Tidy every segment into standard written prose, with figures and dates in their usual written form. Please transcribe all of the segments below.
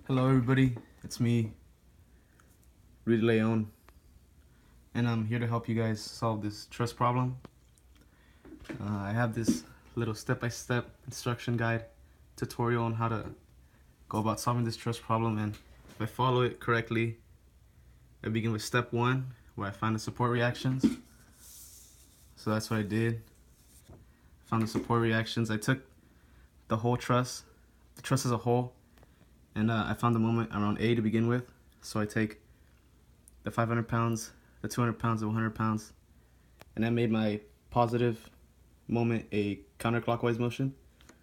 Hello everybody, it's me, Rudy Leon, and I'm here to help you guys solve this truss problem. I have this little step-by-step instruction guide tutorial on how to go about solving this truss problem, and if I follow it correctly, I begin with step 1, where I find the support reactions. So that's what I did. I found the support reactions. I took the whole truss, the truss as a whole, and I found the moment around A to begin with. So I take the 500 pounds, the 200 pounds, the 100 pounds, and I made my positive moment a counterclockwise motion.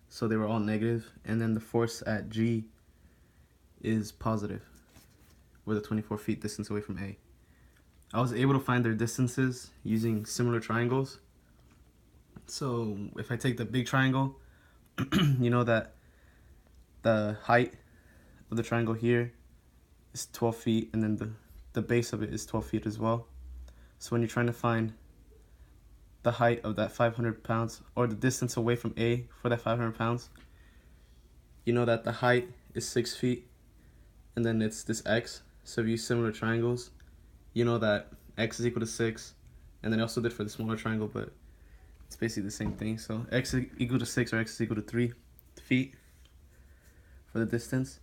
So they were all negative, and then the force at G is positive. We're the 24 feet distance away from A. I was able to find their distances using similar triangles. So if I take the big triangle, you know that the height of the triangle here is 12 feet, and then the base of it is 12 feet as well. So when you're trying to find the height of that 500 pounds, or the distance away from A for that 500 pounds, you know that the height is 6 feet, and then it's this X. So if you use similar triangles, you know that X is equal to 6, and then I also did for the smaller triangle, but it's basically the same thing. So X is equal to 6 or X is equal to 3 feet for the distance.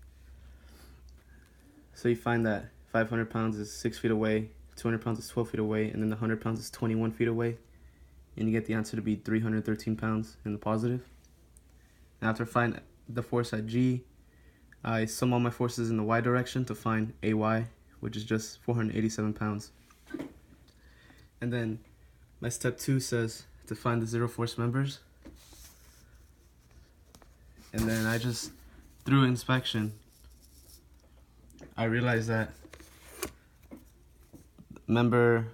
So you find that 500 pounds is 6 feet away, 200 pounds is 12 feet away, and then the 100 pounds is 21 feet away. And you get the answer to be 313 pounds in the positive. Now after I find the force at G, I sum all my forces in the Y direction to find AY, which is just 487 pounds. And then my step 2 says to find the zero force members. And then I just, through inspection, I realized that member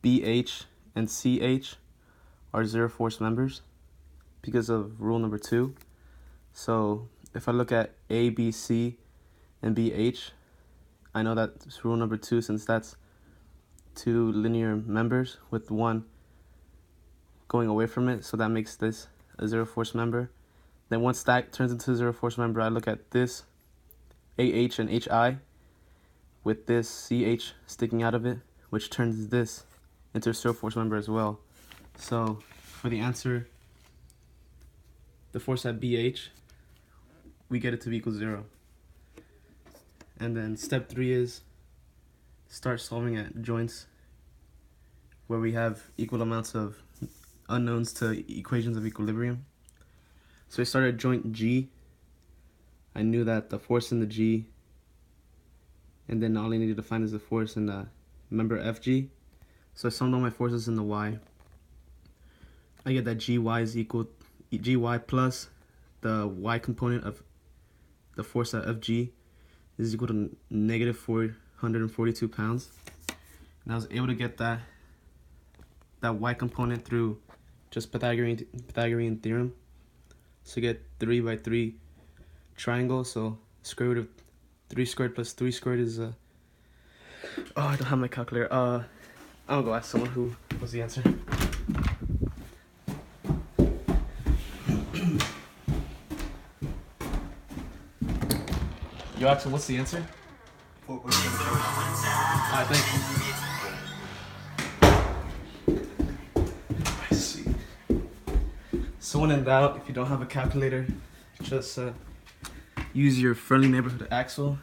BH and CH are zero force members because of rule number 2. So if I look at A, B, C, and BH, I know that's rule number 2, since that's two linear members with one going away from it. So that makes this a zero force member. Then once that turns into a zero force member, I look at this AH and HI with this CH sticking out of it, which turns this into a zero force member as well. So for the answer, the force at BH, we get it to be equal to 0. And then step 3 is start solving at joints where we have equal amounts of unknowns to equations of equilibrium. So I started at joint G. I knew that the force in the G, and then all I needed to find is the force in the member FG. So I summed all my forces in the Y. I get that GY is equal GY plus the Y component of the force at FG is equal to negative 442 pounds. And I was able to get that Y component through just Pythagorean theorem. So you get 3 by 3 triangle, so square root of 3 squared plus 3 squared is oh, I don't have my calculator. I'll go ask someone who was the answer. Yo, Axel, what's the answer? 4.7. Alright, thank you. I see. So when in doubt, if you don't have a calculator, just use your friendly neighborhood Axel,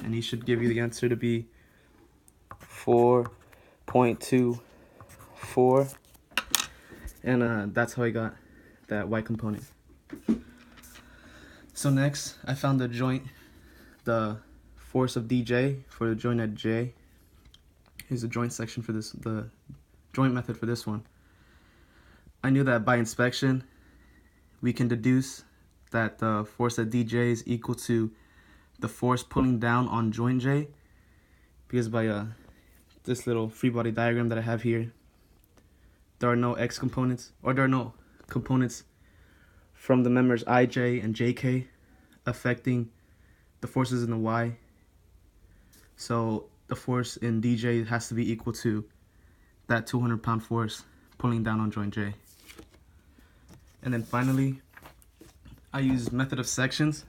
and he should give you the answer to be 4.24, and that's how I got that Y component. So next, I found the joint, the force of DJ for the joint at J. Here's the joint section for this, the joint method for this one. I knew that by inspection, we can deduce that the force at DJ is equal to the force pulling down on joint J, because by this little free body diagram that I have here, there are no X components, or there are no components from the members IJ and JK affecting the forces in the Y. So the force in DJ has to be equal to that 200-pound force pulling down on joint J. And then finally, I use method of sections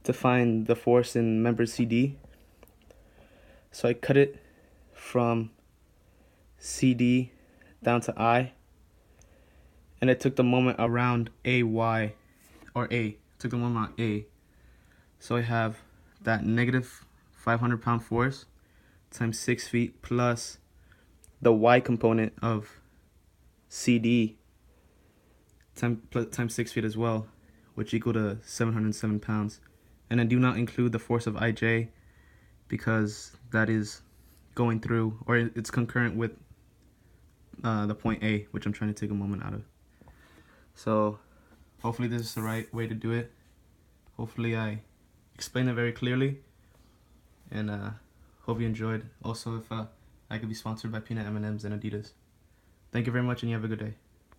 to find the force in member CD. So I cut it from CD down to I, and I took the moment around AY, or A, took the moment on A. So I have that negative 500 pound force times 6 feet plus the Y component of CD times 6 feet as well, which equal to 707 pounds. And I do not include the force of IJ because that is going through, or it's concurrent with the point A, which I'm trying to take a moment out of. So hopefully this is the right way to do it. Hopefully I explained it very clearly, and hope you enjoyed. Also, if I could be sponsored by Peanut M&Ms and Adidas. Thank you very much, and you have a good day.